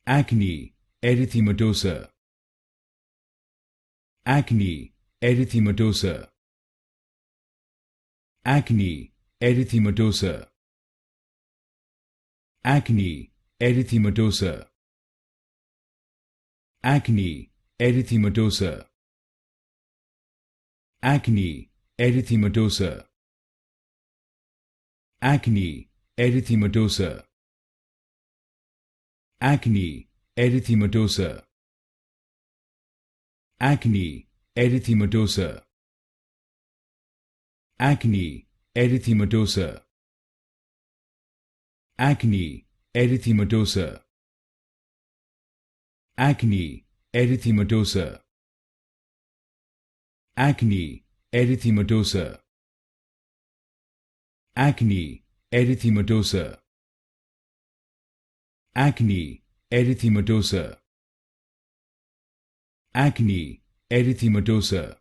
Acne erythematosa. Acne erythematosa. Acne erythematosa. Acne erythematosa. Acne erythematosa. Acne erythematosa. Acne erythematosa. Acne erythematosa. Acne erythematosa. Acne erythematosa. Acne erythematosa. Acne erythematosa. Acne erythematosa. Acne erythematosa. Acne erythematosa. Acne erythematosa.